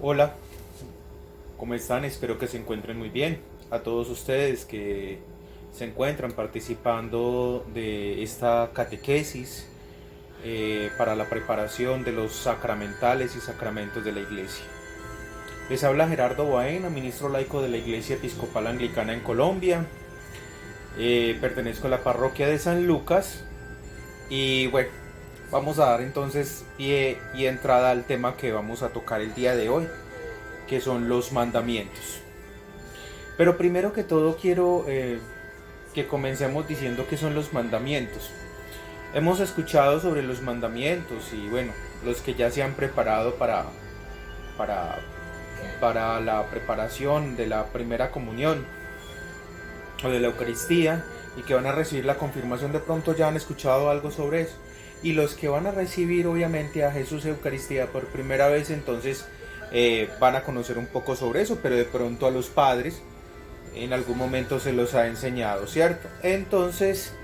Hola, ¿cómo están? Espero que se encuentren muy bien. A todos ustedes que se encuentran participando de esta catequesis para la preparación de los sacramentales y sacramentos de la Iglesia. Les habla Gerardo Baena, ministro laico de la Iglesia Episcopal Anglicana en Colombia. Pertenezco a la parroquia de San Lucas y bueno, vamos a dar entonces pie y entrada al tema que vamos a tocar el día de hoy, que son los mandamientos. Pero primero que todo quiero que comencemos diciendo qué son los mandamientos. Hemos escuchado sobre los mandamientos y bueno, los que ya se han preparado para, para la preparación de la primera comunión o de la Eucaristía y que van a recibir la confirmación, de pronto ya han escuchado algo sobre eso. Y los que van a recibir obviamente a Jesús Eucaristía por primera vez, entonces van a conocer un poco sobre eso, pero de pronto a los padres en algún momento se los ha enseñado, ¿cierto? Entonces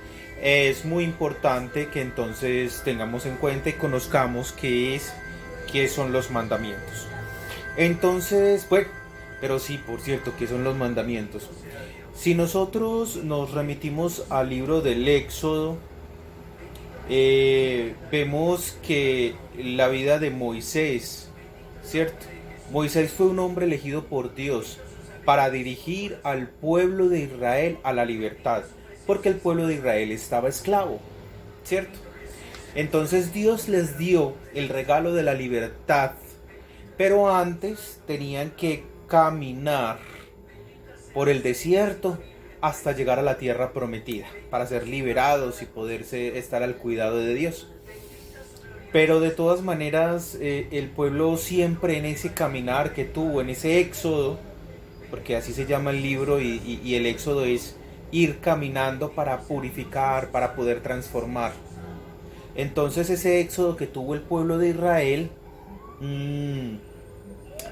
es muy importante que entonces tengamos en cuenta y conozcamos qué son los mandamientos. Entonces, bueno, pero sí, por cierto, ¿qué son los mandamientos? Si nosotros nos remitimos al libro del Éxodo, vemos que la vida de Moisés, ¿cierto? Moisés fue un hombre elegido por Dios para dirigir al pueblo de Israel a la libertad, porque el pueblo de Israel estaba esclavo, ¿cierto? Entonces Dios les dio el regalo de la libertad, pero antes tenían que caminar por el desierto hasta llegar a la tierra prometida, para ser liberados y poderse estar al cuidado de Dios. Pero de todas maneras, el pueblo siempre en ese caminar que tuvo, en ese éxodo, porque así se llama el libro, y el éxodo es ir caminando para purificar, para poder transformar. Entonces ese éxodo que tuvo el pueblo de Israel,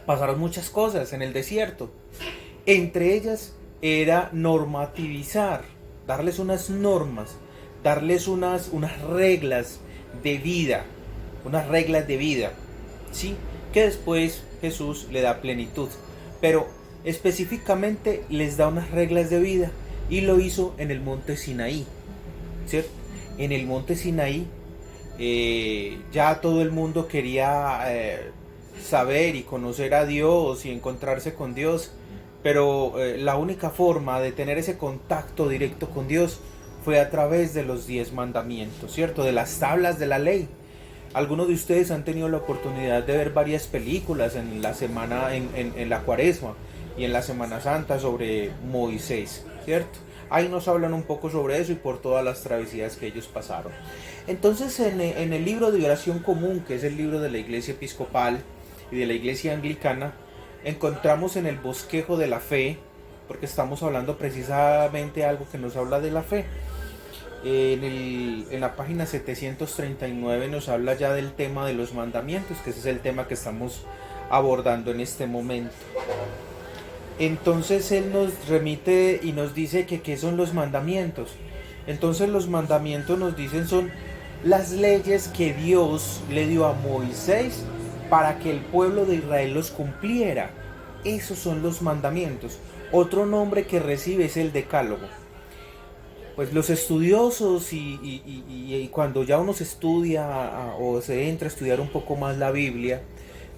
pasaron muchas cosas en el desierto. Entre ellas era normativizar, darles unas normas, darles unas reglas de vida, unas reglas de vida, ¿sí? Que después Jesús le da plenitud. Pero específicamente les da unas reglas de vida y lo hizo en el monte Sinaí, ¿cierto? En el monte Sinaí ya todo el mundo quería saber y conocer a Dios y encontrarse con Dios, pero la única forma de tener ese contacto directo con Dios fue a través de los 10 mandamientos, ¿cierto? De las tablas de la ley. Algunos de ustedes han tenido la oportunidad de ver varias películas en la semana, en la Cuaresma y en la Semana Santa sobre Moisés, ¿cierto? Ahí nos hablan un poco sobre eso y por todas las travesías que ellos pasaron. Entonces en el libro de oración común, que es el libro de la Iglesia Episcopal y de la Iglesia Anglicana, encontramos en el bosquejo de la fe, porque estamos hablando precisamente de algo que nos habla de la fe. En la página 739 nos habla ya del tema de los mandamientos, que ese es el tema que estamos abordando en este momento. Entonces él nos remite y nos dice que qué son los mandamientos. Entonces los mandamientos nos dicen son las leyes que Dios le dio a Moisés para que el pueblo de Israel los cumpliera. Esos son los mandamientos. Otro nombre que recibe es el decálogo. Pues los estudiosos y cuando ya uno se estudia o se entra a estudiar un poco más la Biblia,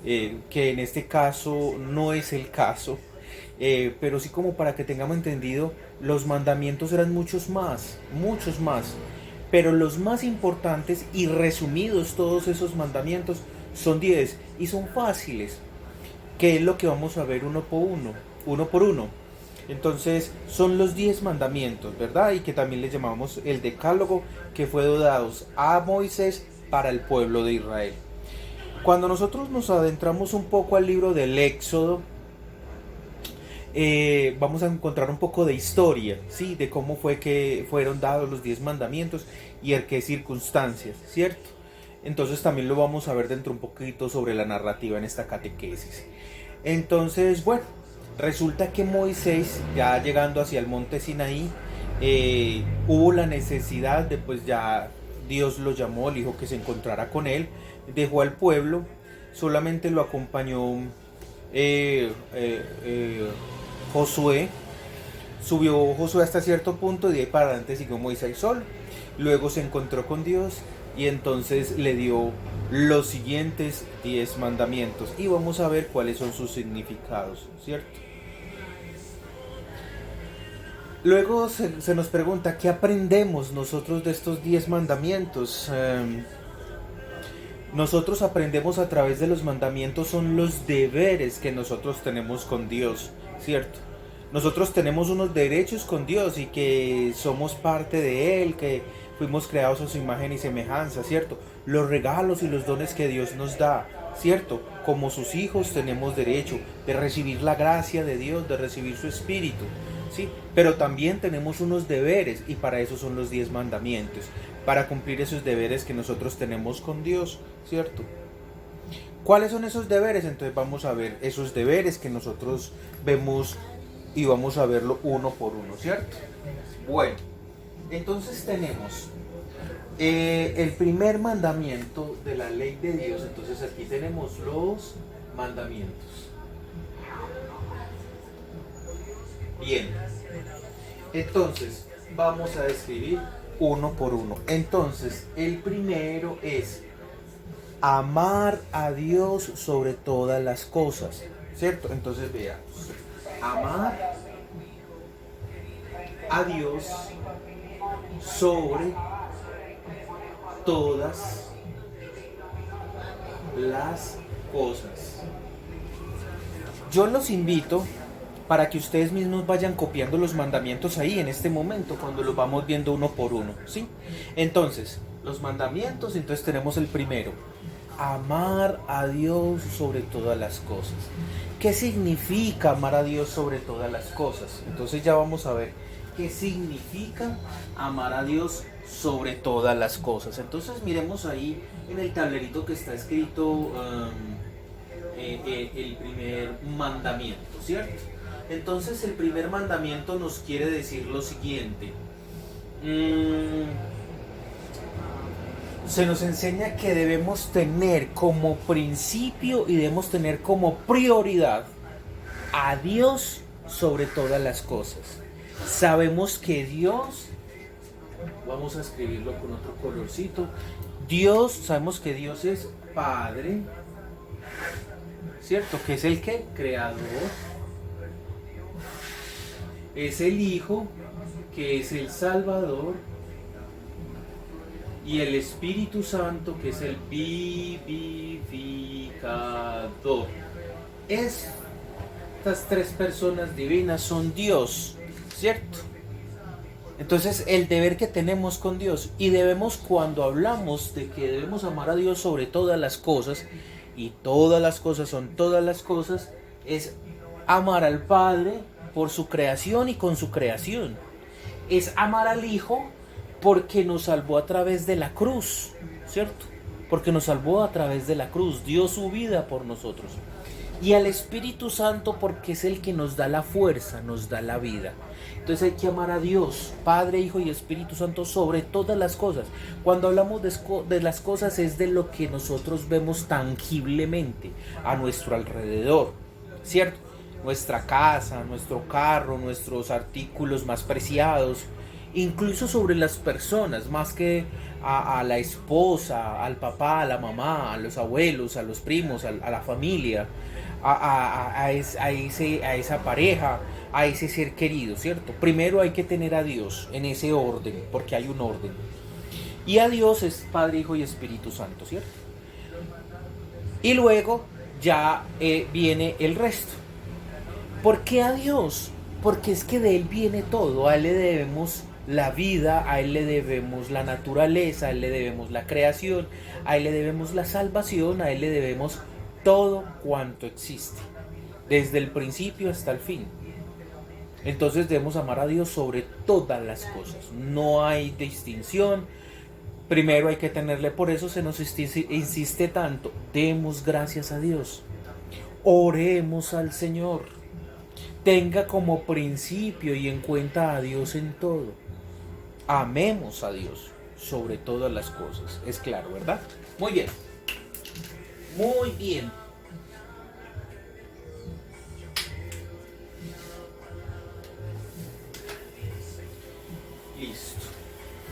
que en este caso no es el caso, pero sí como para que tengamos entendido, los mandamientos eran muchos más, pero los más importantes y resumidos todos esos mandamientos son 10 y son fáciles, que es lo que vamos a ver uno por uno. Entonces son los 10 mandamientos, ¿verdad? Y que también les llamamos el decálogo, que fue dado a Moisés para el pueblo de Israel. Cuando nosotros nos adentramos un poco al libro del Éxodo, vamos a encontrar un poco de historia, ¿sí? De cómo fue que fueron dados los 10 mandamientos y en qué circunstancias, ¿cierto? Entonces también lo vamos a ver dentro un poquito sobre la narrativa en esta catequesis. Entonces, bueno, resulta que Moisés, ya llegando hacia el monte Sinaí, hubo la necesidad de, pues ya Dios lo llamó, le dijo que se encontrara con él, dejó al pueblo, solamente lo acompañó Josué, subió Josué hasta cierto punto y de ahí para adelante siguió Moisés solo. Luego se encontró con Dios y entonces le dio los siguientes 10 mandamientos y vamos a ver cuáles son sus significados, ¿cierto? Luego se nos pregunta, ¿qué aprendemos nosotros de estos 10 mandamientos? Nosotros aprendemos a través de los mandamientos, son los deberes que nosotros tenemos con Dios, ¿cierto? Nosotros tenemos unos derechos con Dios y que somos parte de Él, que fuimos creados a su imagen y semejanza, ¿cierto? Los regalos y los dones que Dios nos da, ¿cierto? Como sus hijos tenemos derecho de recibir la gracia de Dios, de recibir su espíritu, ¿sí? Pero también tenemos unos deberes y para eso son los 10 mandamientos, para cumplir esos deberes que nosotros tenemos con Dios, ¿cierto? ¿Cuáles son esos deberes? Entonces vamos a ver esos deberes que nosotros vemos y vamos a verlo uno por uno, ¿cierto? Bueno, entonces tenemos el primer mandamiento de la ley de Dios. Entonces aquí tenemos los mandamientos. Bien, entonces vamos a escribir uno por uno. Entonces el primero es amar a Dios sobre todas las cosas, ¿cierto? Entonces veamos, amar a Dios sobre todas las cosas. Yo los invito para que ustedes mismos vayan copiando los mandamientos ahí en este momento cuando los vamos viendo uno por uno, ¿sí? Entonces, los mandamientos, entonces tenemos el primero, amar a Dios sobre todas las cosas. ¿Qué significa amar a Dios sobre todas las cosas? Entonces ya vamos a ver qué significa amar a Dios sobre todas las cosas. Entonces miremos ahí en el tablerito que está escrito el primer mandamiento, ¿cierto? Entonces el primer mandamiento nos quiere decir lo siguiente. Se nos enseña que debemos tener como principio y debemos tener como prioridad a Dios sobre todas las cosas. Sabemos que Dios, vamos a escribirlo con otro colorcito, Dios, sabemos que Dios es Padre, ¿cierto? Que es el que creador, es el Hijo, que es el Salvador, y el Espíritu Santo, que es el vivificador. Estas tres personas divinas son Dios, ¿cierto? Entonces el deber que tenemos con Dios, y debemos, cuando hablamos de que debemos amar a Dios sobre todas las cosas, y todas las cosas son todas las cosas, es amar al Padre por su creación y con su creación. Es amar al Hijo porque nos salvó a través de la cruz, ¿cierto? Porque nos salvó a través de la cruz, dio su vida por nosotros. Y al Espíritu Santo porque es el que nos da la fuerza, nos da la vida. Entonces hay que amar a Dios, Padre, Hijo y Espíritu Santo sobre todas las cosas. Cuando hablamos de las cosas es de lo que nosotros vemos tangiblemente a nuestro alrededor, ¿cierto? Nuestra casa, nuestro carro, nuestros artículos más preciados, incluso sobre las personas, más que a la esposa, al papá, a la mamá, a los abuelos, a los primos, a la familia, a esa pareja, a ese ser querido, ¿cierto? Primero hay que tener a Dios en ese orden, porque hay un orden. Y a Dios es Padre, Hijo y Espíritu Santo, ¿cierto? Y luego ya viene el resto. ¿Por qué a Dios? Porque es que de Él viene todo, a Él le debemos la vida, a Él le debemos la naturaleza, a Él le debemos la creación, a Él le debemos la salvación, a Él le debemos todo cuanto existe, desde el principio hasta el fin. Entonces debemos amar a Dios sobre todas las cosas, no hay distinción. Primero hay que tenerle, por eso se nos insiste tanto, demos gracias a Dios, oremos al Señor, tenga como principio y en cuenta a Dios en todo. Amemos a Dios sobre todas las cosas. Es claro, ¿verdad? Muy bien. Muy bien.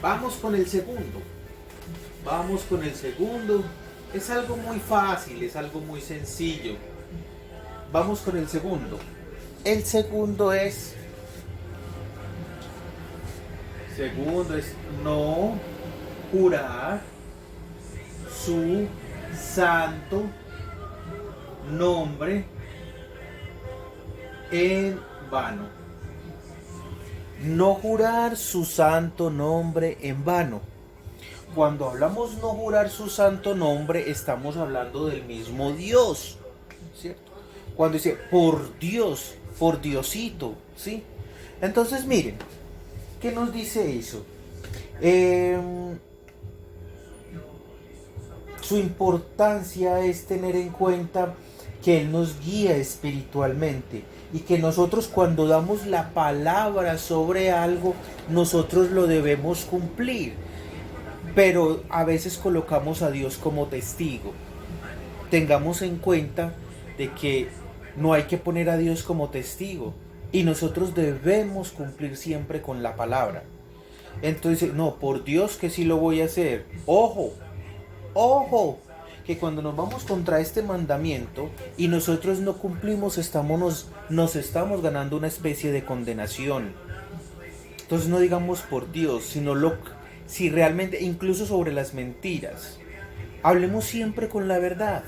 Vamos con el segundo. Vamos con el segundo. Es algo muy fácil, es algo muy sencillo. Vamos con el segundo. El segundo es no jurar su santo nombre en vano. No jurar su santo nombre en vano. Cuando hablamos no jurar su santo nombre, estamos hablando del mismo Dios, ¿cierto? Cuando dice por Dios, por Diosito, ¿sí? Entonces miren, ¿qué nos dice eso? Su importancia es tener en cuenta que Él nos guía espiritualmente y que nosotros cuando damos la palabra sobre algo, nosotros lo debemos cumplir. Pero a veces colocamos a Dios como testigo. Tengamos en cuenta de que no hay que poner a Dios como testigo y nosotros debemos cumplir siempre con la palabra. Entonces, no, por Dios que sí lo voy a hacer. Ojo, ojo, que cuando nos vamos contra este mandamiento y nosotros no cumplimos, nos estamos ganando una especie de condenación. Entonces no digamos por Dios, sino si realmente, incluso sobre las mentiras. Hablemos siempre con la verdad.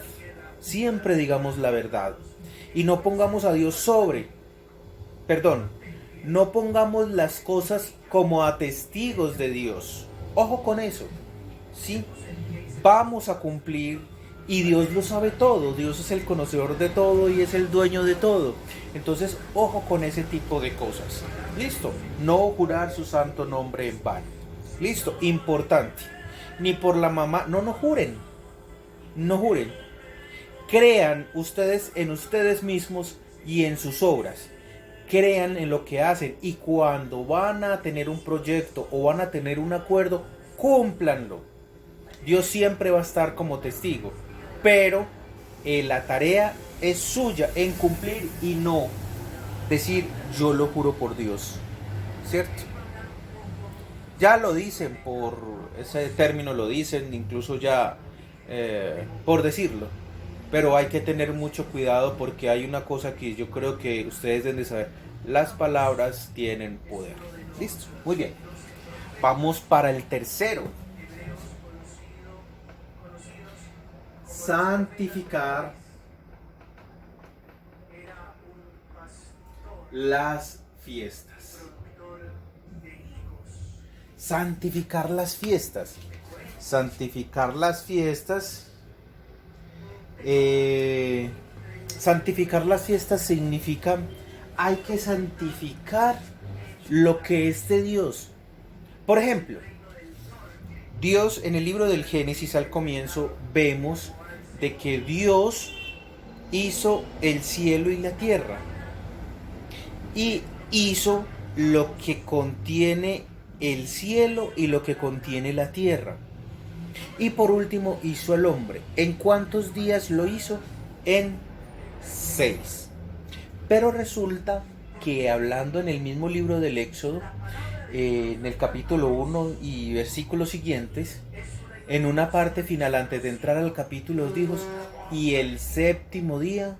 Siempre digamos la verdad. Y no pongamos a Dios no pongamos las cosas como a testigos de Dios. Ojo con eso. ¿Sí? Vamos a cumplir y Dios lo sabe todo. Dios es el conocedor de todo y es el dueño de todo. Entonces, ojo con ese tipo de cosas. ¿Listo? No jurar su santo nombre en vano. ¿Listo? Importante. Ni por la mamá. No juren. No juren. Crean ustedes en ustedes mismos y en sus obras. Crean en lo que hacen. Y cuando van a tener un proyecto o van a tener un acuerdo, cúmplanlo. Dios siempre va a estar como testigo. Pero la tarea es suya en cumplir y no decir yo lo juro por Dios. ¿Cierto? Ya lo dicen, por ese término lo dicen, incluso ya por decirlo. Pero hay que tener mucho cuidado porque hay una cosa que yo creo que ustedes deben de saber. Las palabras tienen poder. ¿Listo? Muy bien. Vamos para el tercero. Santificar las fiestas. Santificar las fiestas. Santificar las fiestas. Santificar las fiestas significa hay que santificar lo que es de Dios. Por ejemplo, Dios en el libro del Génesis al comienzo vemos de que Dios hizo el cielo y la tierra y hizo lo que contiene el cielo y lo que contiene la tierra. Y por último hizo al hombre. ¿En cuántos días lo hizo? En 6. Pero resulta que hablando en el mismo libro del Éxodo, en el capítulo 1 y versículos siguientes, en una parte final antes de entrar al capítulo dijo, y el séptimo día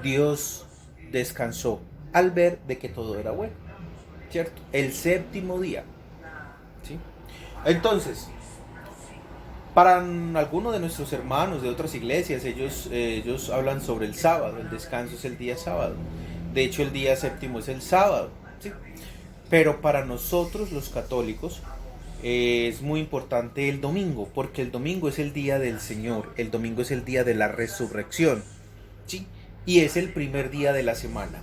Dios descansó al ver de que todo era bueno, ¿cierto? El séptimo día, ¿sí? Entonces, para algunos de nuestros hermanos de otras iglesias, ellos hablan sobre el sábado, el descanso es el día sábado. De hecho, el día séptimo es el sábado, ¿sí? Pero para nosotros los católicos es muy importante el domingo, porque el domingo es el día del Señor, el domingo es el día de la resurrección, ¿sí? Y es el primer día de la semana,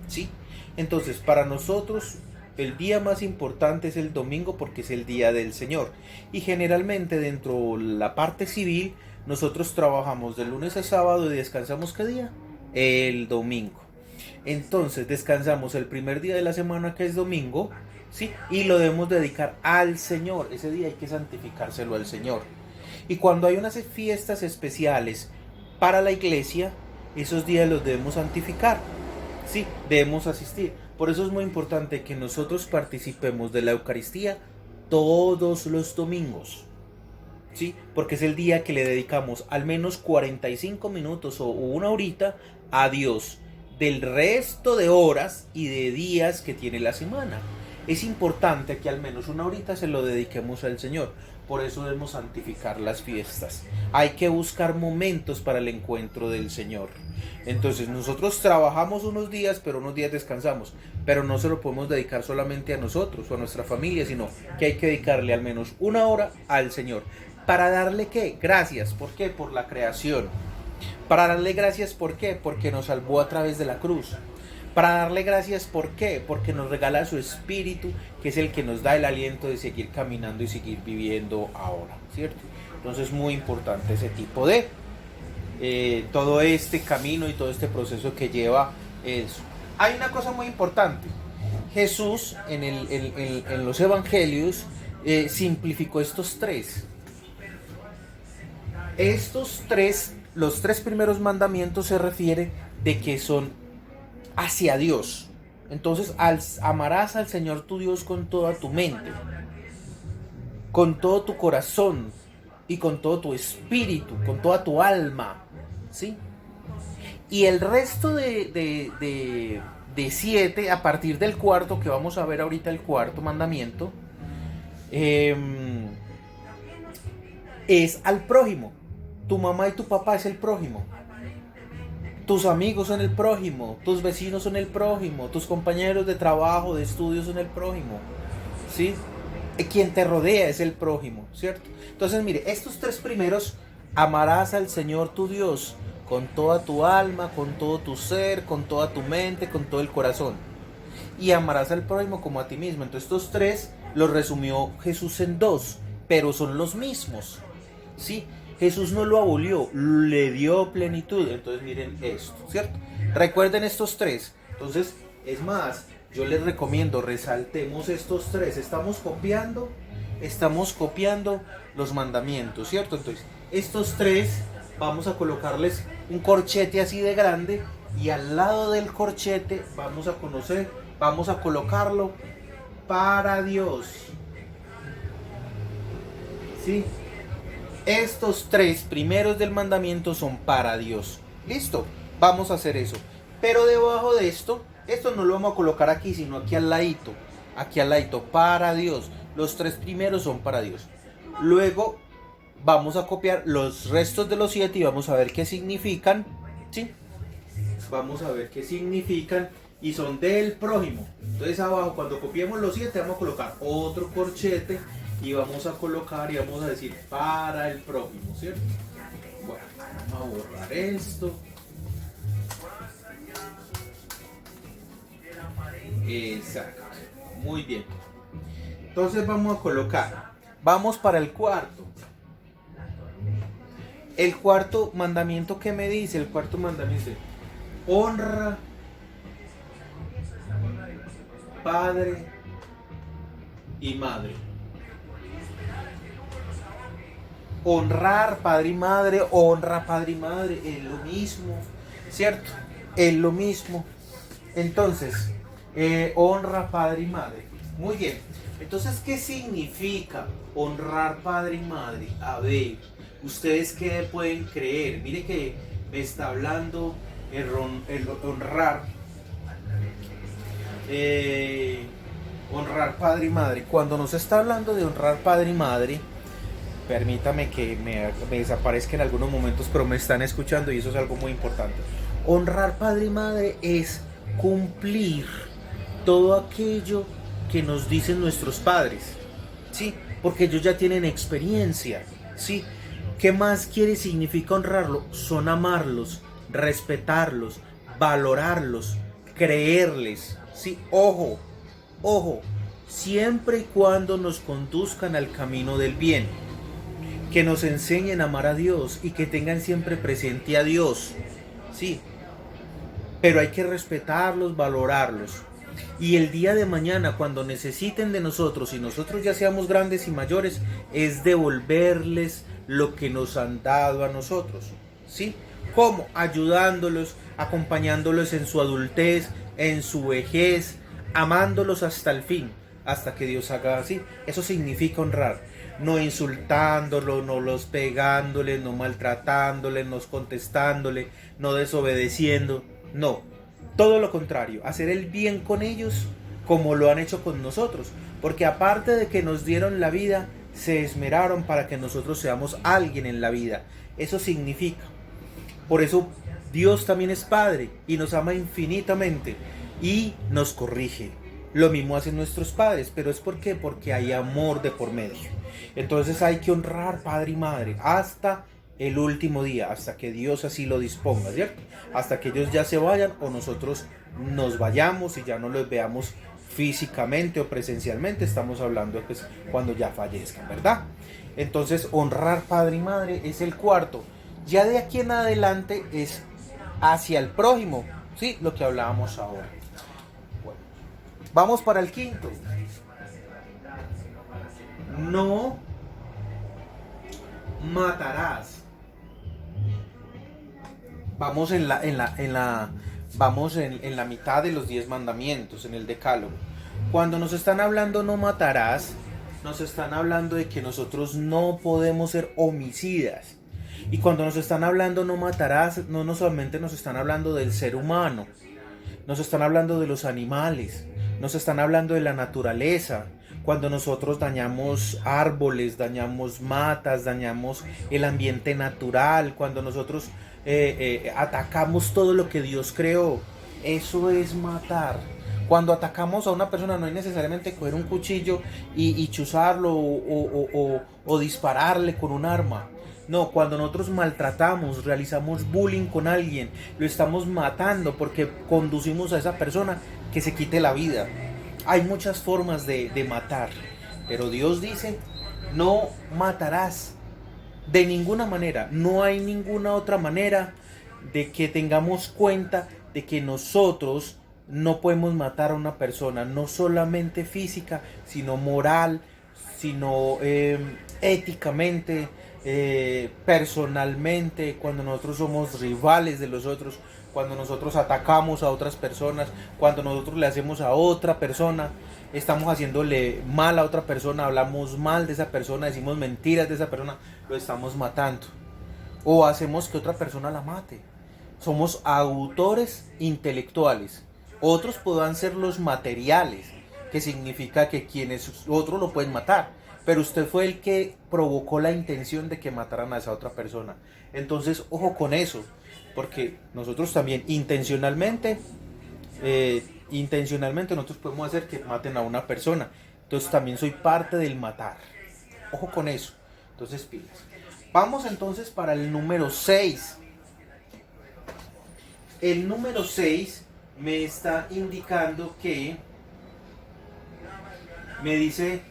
¿sí? Entonces, para nosotros el día más importante es el domingo porque es el día del Señor. Y generalmente dentro de la parte civil nosotros trabajamos de lunes a sábado y descansamos ¿qué día? El domingo. Entonces descansamos el primer día de la semana que es domingo, ¿sí? Y lo debemos dedicar al Señor. Ese día hay que santificárselo al Señor. Y cuando hay unas fiestas especiales para la iglesia, esos días los debemos santificar, ¿sí? Debemos asistir. Por eso es muy importante que nosotros participemos de la Eucaristía todos los domingos, ¿sí? Porque es el día que le dedicamos al menos 45 minutos o una horita a Dios del resto de horas y de días que tiene la semana. Es importante que al menos una horita se lo dediquemos al Señor. Por eso debemos santificar las fiestas. Hay que buscar momentos para el encuentro del Señor. Entonces nosotros trabajamos unos días, pero unos días descansamos. Pero no se lo podemos dedicar solamente a nosotros o a nuestra familia, sino que hay que dedicarle al menos una hora al Señor. ¿Para darle qué? Gracias. ¿Por qué? Por la creación. Para darle gracias, ¿por qué? Porque nos salvó a través de la cruz. Para darle gracias, ¿por qué? Porque nos regala su espíritu, que es el que nos da el aliento de seguir caminando y seguir viviendo ahora, ¿cierto? Entonces es muy importante ese tipo de todo este camino y todo este proceso que lleva eso. Hay una cosa muy importante. Jesús en los evangelios simplificó estos tres. Los tres primeros mandamientos se refiere de que son hacia Dios. Entonces amarás al Señor tu Dios con toda tu mente, con todo tu corazón y con todo tu espíritu, con toda tu alma, ¿sí? Y el resto de 7, a partir del cuarto, que vamos a ver ahorita el cuarto mandamiento, es al prójimo. Tu mamá y tu papá es el prójimo. Tus amigos son el prójimo, tus vecinos son el prójimo, tus compañeros de trabajo, de estudio son el prójimo, ¿sí? Quien te rodea es el prójimo, ¿cierto? Entonces, mire, estos tres primeros, amarás al Señor tu Dios con toda tu alma, con todo tu ser, con toda tu mente, con todo el corazón. Y amarás al prójimo como a ti mismo. Entonces, estos tres los resumió Jesús en 2, pero son los mismos, ¿sí? Jesús no lo abolió, le dio plenitud. Entonces miren esto, ¿cierto? Recuerden estos tres. Entonces, es más, yo les recomiendo, resaltemos estos tres. Estamos copiando los mandamientos, ¿cierto? Entonces, estos tres, vamos a colocarles un corchete así de grande. Y al lado del corchete vamos a colocarlo para Dios, ¿sí? Estos tres primeros del mandamiento son para Dios. Listo, vamos a hacer eso. Pero debajo de esto no lo vamos a colocar aquí, sino aquí al ladito, para Dios. Los tres primeros son para Dios. Luego vamos a copiar los restos de los 7 y vamos a ver qué significan, ¿sí? Vamos a ver qué significan y son del prójimo. Entonces abajo, cuando copiemos los 7, vamos a colocar otro corchete y vamos a colocar y vamos a decir para el prójimo, ¿cierto? Bueno, vamos a borrar esto. Exacto, muy bien. Entonces vamos a colocar, vamos para el cuarto. El cuarto mandamiento, ¿qué me dice? El cuarto mandamiento dice: honra padre y madre. Honrar padre y madre, honra padre y madre, es lo mismo, ¿cierto? Es lo mismo. Entonces, honra padre y madre. Muy bien. Entonces, ¿qué significa honrar padre y madre? A ver, ¿ustedes qué pueden creer? Mire que me está hablando el honrar. Honrar padre y madre. Cuando nos está hablando de honrar padre y madre, permítame que me desaparezca en algunos momentos, pero me están escuchando y eso es algo muy importante. Honrar padre y madre es cumplir todo aquello que nos dicen nuestros padres, ¿sí? Porque ellos ya tienen experiencia, ¿sí? ¿Qué más significa honrarlo? Son amarlos, respetarlos, valorarlos, creerles, ¿sí? Ojo, siempre y cuando nos conduzcan al camino del bien, que nos enseñen a amar a Dios y que tengan siempre presente a Dios, sí, pero hay que respetarlos, valorarlos. Y el día de mañana, cuando necesiten de nosotros y nosotros ya seamos grandes y mayores, es devolverles lo que nos han dado a nosotros, ¿sí? ¿Cómo? Ayudándolos, acompañándolos en su adultez, en su vejez, amándolos hasta el fin. hasta que Dios haga así. Eso significa honrar, no insultándolo, no los pegándole, no maltratándole, no contestándole, no desobedeciendo, no, todo lo contrario, hacer el bien con ellos como lo han hecho con nosotros, porque aparte de que nos dieron la vida, se esmeraron para que nosotros seamos alguien en la vida. Eso significa, por eso Dios también es Padre y nos ama infinitamente y nos corrige. Lo mismo hacen nuestros padres, pero es porque hay amor de por medio. Entonces hay que honrar padre y madre hasta el último día, hasta que Dios así lo disponga, ¿cierto? Hasta que ellos ya se vayan o nosotros nos vayamos y ya no los veamos físicamente o presencialmente. Estamos hablando pues cuando ya fallezcan, ¿verdad? Entonces honrar padre y madre es el cuarto. Ya de aquí en adelante es hacia el prójimo, ¿sí? Lo que hablábamos ahora. Bueno, vamos para el quinto. No matarás. Vamos en la mitad de los 10 mandamientos, en el decálogo. Cuando nos están hablando no matarás, nos están hablando de que nosotros no podemos ser homicidas. Y cuando nos están hablando no matarás, no solamente nos están hablando del ser humano, nos están hablando de los animales, nos están hablando de la naturaleza. Cuando nosotros dañamos árboles, dañamos matas, dañamos el ambiente natural, cuando nosotros atacamos todo lo que Dios creó, eso es matar. Cuando atacamos a una persona no es necesariamente coger un cuchillo y chuzarlo o dispararle con un arma. No, cuando nosotros maltratamos, realizamos bullying con alguien, lo estamos matando porque conducimos a esa persona que se quite la vida. Hay muchas formas de matar, pero Dios dice, no matarás de ninguna manera. No hay ninguna otra manera de que tengamos cuenta de que nosotros no podemos matar a una persona, no solamente física, sino moral, sino éticamente, personalmente, cuando nosotros somos rivales de los otros, cuando nosotros atacamos a otras personas, cuando nosotros le hacemos a otra persona, estamos haciéndole mal a otra persona, hablamos mal de esa persona, decimos mentiras de esa persona, lo estamos matando. O hacemos que otra persona la mate. Somos autores intelectuales. Otros podrán ser los materiales, que significa que quienes otros lo pueden matar, pero usted fue el que provocó la intención de que mataran a esa otra persona. Entonces, ojo con eso, porque nosotros también intencionalmente nosotros podemos hacer que maten a una persona. Entonces también soy parte del matar. Ojo con eso. Entonces pilas. Vamos entonces para el número 6. El número 6 me está indicando que me dice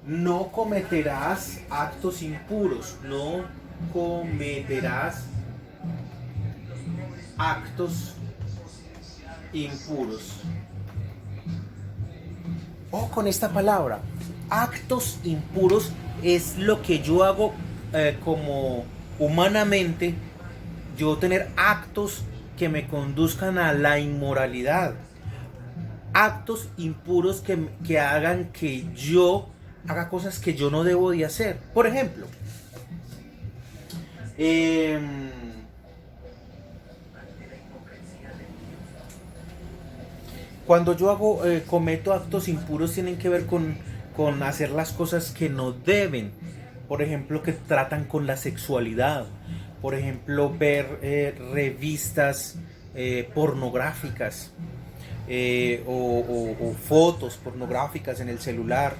no cometerás actos impuros. No cometerás actos impuros. Ojo con esta palabra. Actos impuros es lo que yo hago como humanamente, yo tener actos que me conduzcan a la inmoralidad. Actos impuros que hagan que yo haga cosas que yo no debo de hacer. Por ejemplo, cuando yo cometo actos impuros, tienen que ver con hacer las cosas que no deben. Por ejemplo, que tratan con la sexualidad. Por ejemplo, ver revistas pornográficas o fotos pornográficas en el celular,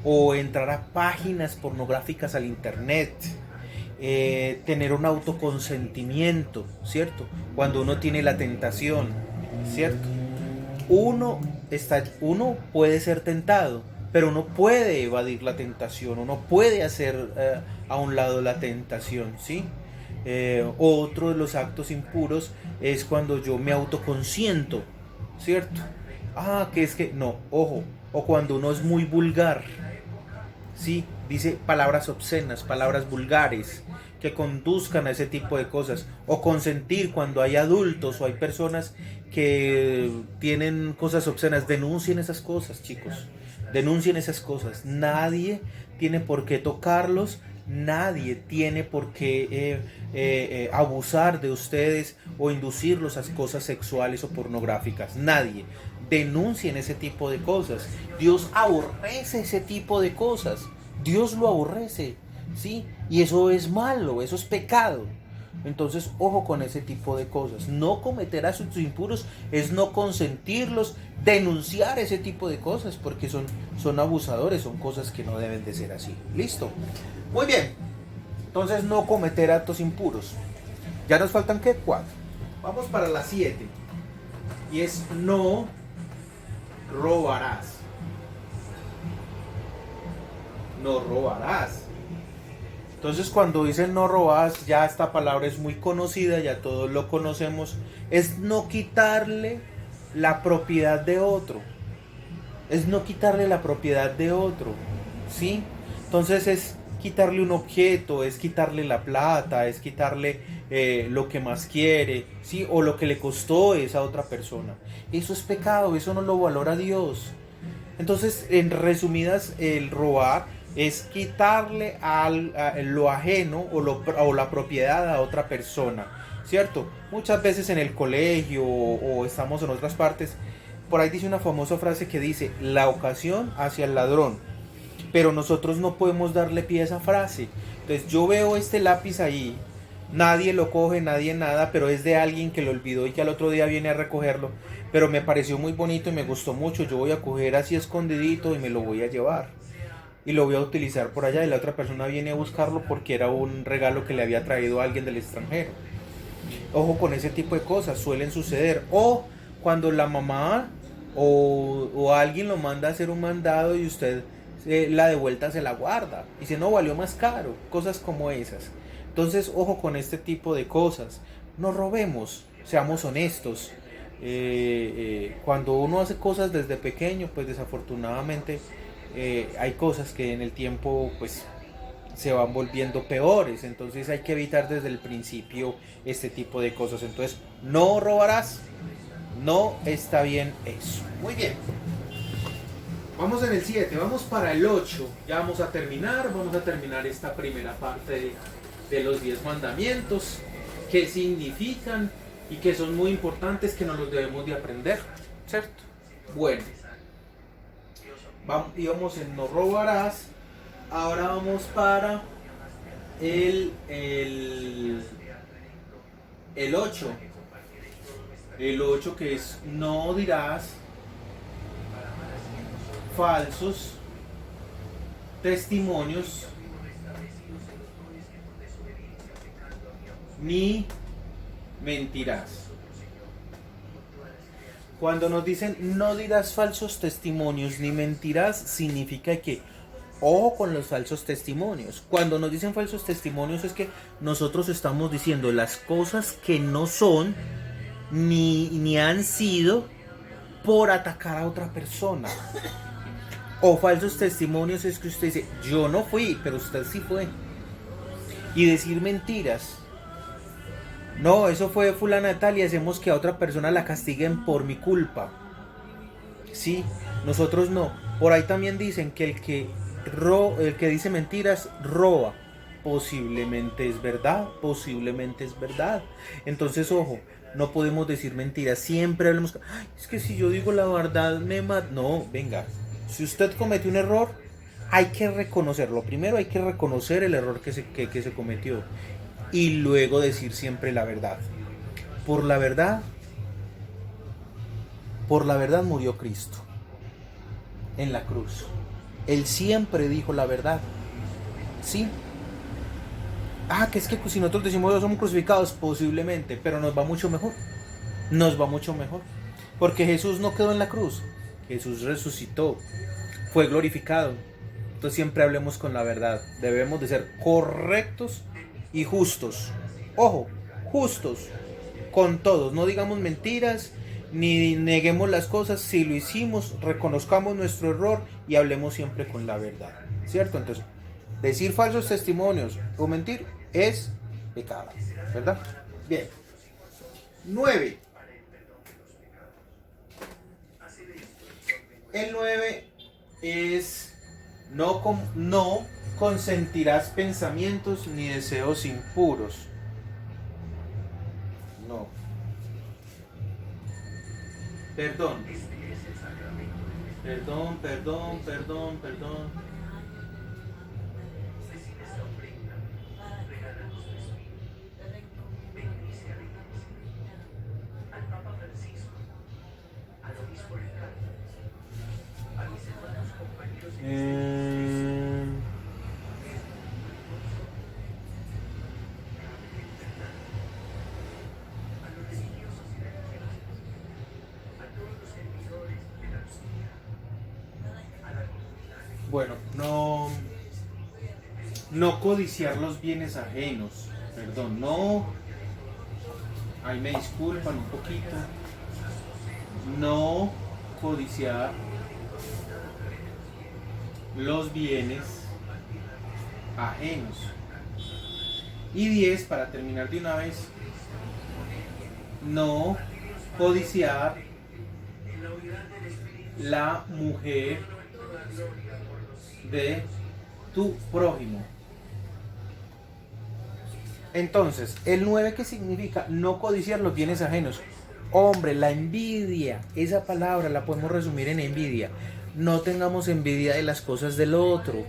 o entrar a páginas pornográficas al internet. Tener un autoconsentimiento, ¿cierto? Cuando uno tiene la tentación, ¿cierto? Uno puede ser tentado, pero uno puede evadir la tentación, uno puede hacer a un lado la tentación, ¿sí? Otro de los actos impuros es cuando yo me autoconsiento, ¿cierto? Que es que, no, ojo, o cuando uno es muy vulgar, ¿sí? Dice palabras obscenas, palabras vulgares, que conduzcan a ese tipo de cosas, o consentir cuando hay adultos o hay personas que tienen cosas obscenas. Denuncien esas cosas, chicos, denuncien esas cosas. Nadie tiene por qué tocarlos, nadie tiene por qué abusar de ustedes o inducirlos a cosas sexuales o pornográficas. Nadie. Denuncien ese tipo de cosas. Dios aborrece ese tipo de cosas. Dios lo aborrece, ¿sí? Y eso es malo, eso es pecado. Entonces, ojo con ese tipo de cosas. No cometer actos impuros es no consentirlos, denunciar ese tipo de cosas, porque son abusadores, son cosas que no deben de ser así. ¿Listo? Muy bien. Entonces, no cometer actos impuros. Ya nos faltan, ¿qué? 4. Vamos para la 7. Y es no robarás. No robarás. Entonces, cuando dicen no robas, ya esta palabra es muy conocida, ya todos lo conocemos. Es no quitarle la propiedad de otro. Es no quitarle la propiedad de otro, ¿sí? Entonces es quitarle un objeto, es quitarle la plata, es quitarle lo que más quiere, ¿sí? O lo que le costó esa otra persona. Eso es pecado, eso no lo valora Dios. Entonces, en resumidas, el robar es quitarle a lo ajeno o la propiedad a otra persona, ¿cierto? Muchas veces en el colegio o estamos en otras partes, por ahí dice una famosa frase que dice, la ocasión hacia el ladrón, pero nosotros no podemos darle pie a esa frase. Entonces yo veo este lápiz ahí, nadie lo coge, nadie nada, pero es de alguien que lo olvidó y que al otro día viene a recogerlo, pero me pareció muy bonito y me gustó mucho, yo voy a coger así escondidito y me lo voy a llevar y lo voy a utilizar por allá, y la otra persona viene a buscarlo porque era un regalo que le había traído a alguien del extranjero. Ojo con ese tipo de cosas, suelen suceder. O cuando la mamá o alguien lo manda a hacer un mandado y usted la de vuelta se la guarda y dice no, valió más caro, cosas como esas. Entonces ojo con este tipo de cosas, no robemos, seamos honestos. Cuando uno hace cosas desde pequeño, pues desafortunadamente hay cosas que en el tiempo pues se van volviendo peores. Entonces hay que evitar desde el principio este tipo de cosas. Entonces, no robarás, no está bien eso. Muy bien, vamos en el 7, vamos para el 8. Ya vamos a terminar esta primera parte de los 10 mandamientos, qué significan y que son muy importantes, que nos los debemos de aprender, ¿cierto? Bueno, íbamos en no robarás. Ahora vamos para el 8. El 8, que es no dirás falsos testimonios ni mentirás. Cuando nos dicen no dirás falsos testimonios ni mentirás, significa que ojo con los falsos testimonios. Cuando nos dicen falsos testimonios es que nosotros estamos diciendo las cosas que no son ni han sido por atacar a otra persona. O falsos testimonios es que usted dice yo no fui, pero usted sí fue. Y decir mentiras. No, eso fue fulana de tal y hacemos que a otra persona la castiguen por mi culpa. Sí, nosotros no. Por ahí también dicen que el que dice mentiras roba. Posiblemente es verdad, posiblemente es verdad. Entonces, ojo, no podemos decir mentiras. Siempre hablamos, ay, es que si yo digo la verdad me mata. No, venga, si usted comete un error, hay que reconocerlo. Primero hay que reconocer el error que se cometió y luego decir siempre la verdad. Por la verdad murió Cristo en la cruz. Él siempre dijo la verdad. ¿Sí? Que es que si nosotros decimos que somos crucificados, posiblemente, pero nos va mucho mejor. Nos va mucho mejor. Porque Jesús no quedó en la cruz. Jesús resucitó. Fue glorificado. Entonces siempre hablemos con la verdad. Debemos de ser correctos y justos. Ojo, justos con todos. No digamos mentiras ni neguemos las cosas. Si lo hicimos, reconozcamos nuestro error y hablemos siempre con la verdad, ¿cierto? Entonces, decir falsos testimonios o mentir es pecado, ¿verdad? Bien. 9. El 9 es no consentirás pensamientos ni deseos impuros. No. Perdón. Eh, bueno, no codiciar los bienes ajenos. Perdón, no. Ahí me disculpan un poquito. No codiciar los bienes ajenos. Y 10, para terminar de una vez, no codiciar la mujer de tu prójimo. Entonces, el 9, ¿qué significa? No codiciar los bienes ajenos. Hombre, la envidia, esa palabra la podemos resumir en envidia. No tengamos envidia de las cosas del otro.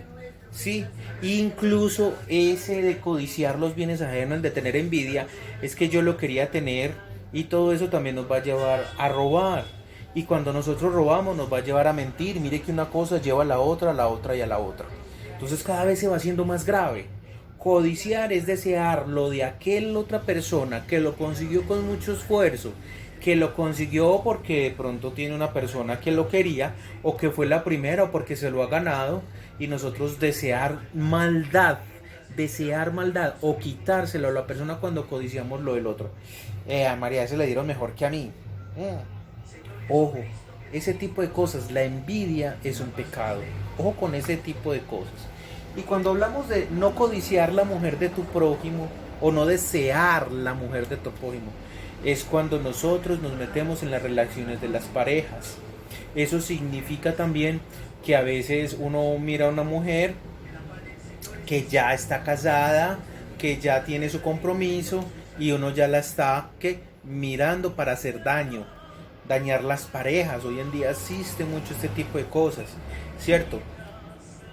Sí, incluso ese de codiciar los bienes ajenos, el de tener envidia, es que yo lo quería tener, y todo eso también nos va a llevar a robar. Y cuando nosotros robamos nos va a llevar a mentir. Mire que una cosa lleva a la otra y a la otra. Entonces cada vez se va haciendo más grave. Codiciar es desear lo de aquella otra persona que lo consiguió con mucho esfuerzo, que lo consiguió porque de pronto tiene una persona que lo quería, o que fue la primera, o porque se lo ha ganado, y nosotros desear maldad, o quitárselo a la persona cuando codiciamos lo del otro. A María se le dieron mejor que a mí. Ojo, ese tipo de cosas, la envidia es un pecado. Ojo con ese tipo de cosas. Y cuando hablamos de no codiciar la mujer de tu prójimo, o no desear la mujer de tu prójimo, es cuando nosotros nos metemos en las relaciones de las parejas. Eso significa también que a veces uno mira a una mujer que ya está casada, que ya tiene su compromiso, y uno ya la está mirando para hacer dañar las parejas. Hoy en día existe mucho este tipo de cosas, ¿cierto?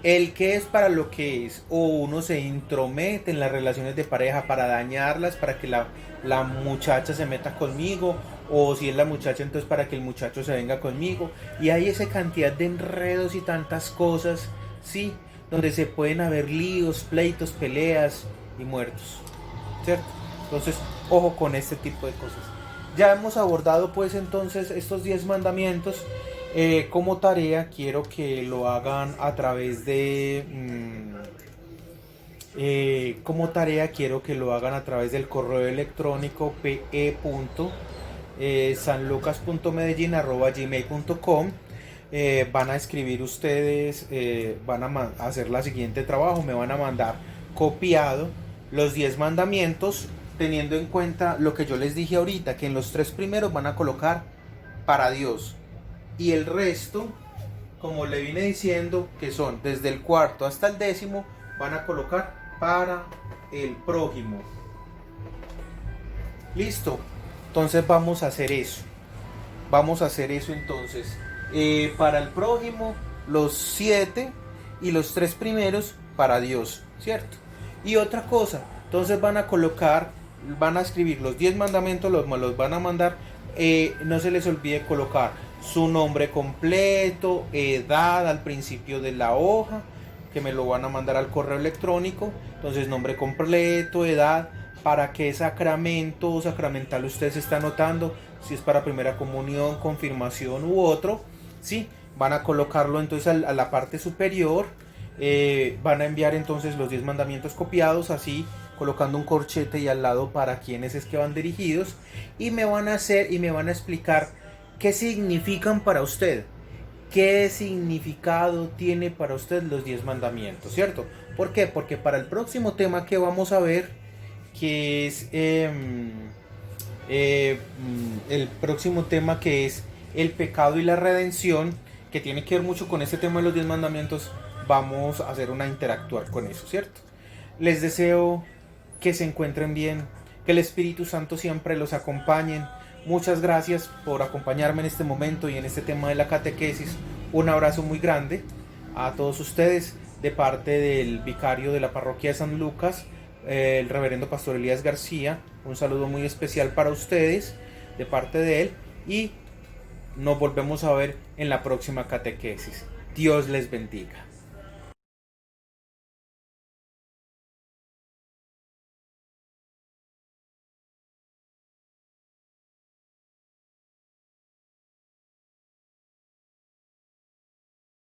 El que es para lo que es, o uno se intromete en las relaciones de pareja para dañarlas, para que la muchacha se meta conmigo, o si es la muchacha, entonces para que el muchacho se venga conmigo. Y hay esa cantidad de enredos y tantas cosas, sí, donde se pueden haber líos, pleitos, peleas y muertos, ¿cierto? Entonces, ojo con este tipo de cosas. Ya hemos abordado pues entonces estos 10 mandamientos. Como tarea quiero que lo hagan a través de del correo electrónico pe.sanlucas.medellin@gmail.com. Van a escribir ustedes, van a hacer la siguiente trabajo, me van a mandar copiado los 10 mandamientos, teniendo en cuenta lo que yo les dije ahorita, que en los 3 primeros van a colocar para Dios, y el resto, como le vine diciendo, que son desde el 4 hasta el 10, van a colocar para el prójimo. Listo, entonces vamos a hacer eso entonces. Para el prójimo los 7, y los 3 primeros para Dios, ¿cierto? Y otra cosa, entonces van a escribir los 10 mandamientos, los van a mandar. No se les olvide colocar su nombre completo, edad al principio de la hoja, que me lo van a mandar al correo electrónico. Entonces, nombre completo, edad, para qué sacramento o sacramental usted se está anotando, si es para primera comunión, confirmación u otro, ¿sí? Van a colocarlo entonces a la parte superior. Van a enviar entonces los 10 mandamientos copiados, así, colocando un corchete y al lado para quienes es que van dirigidos, y me van a explicar qué significan para usted, qué significado tiene para usted los 10 mandamientos, ¿cierto? ¿Por qué? Porque para el próximo tema que vamos a ver, que es el próximo tema, que es el pecado y la redención, que tiene que ver mucho con este tema de los 10 mandamientos. Vamos a hacer una interactuar con eso, ¿cierto? Les deseo que se encuentren bien, que el Espíritu Santo siempre los acompañe. Muchas gracias por acompañarme en este momento y en este tema de la catequesis. Un abrazo muy grande a todos ustedes de parte del vicario de la parroquia de San Lucas, el reverendo Pastor Elías García. Un saludo muy especial para ustedes de parte de él, y nos volvemos a ver en la próxima catequesis. Dios les bendiga.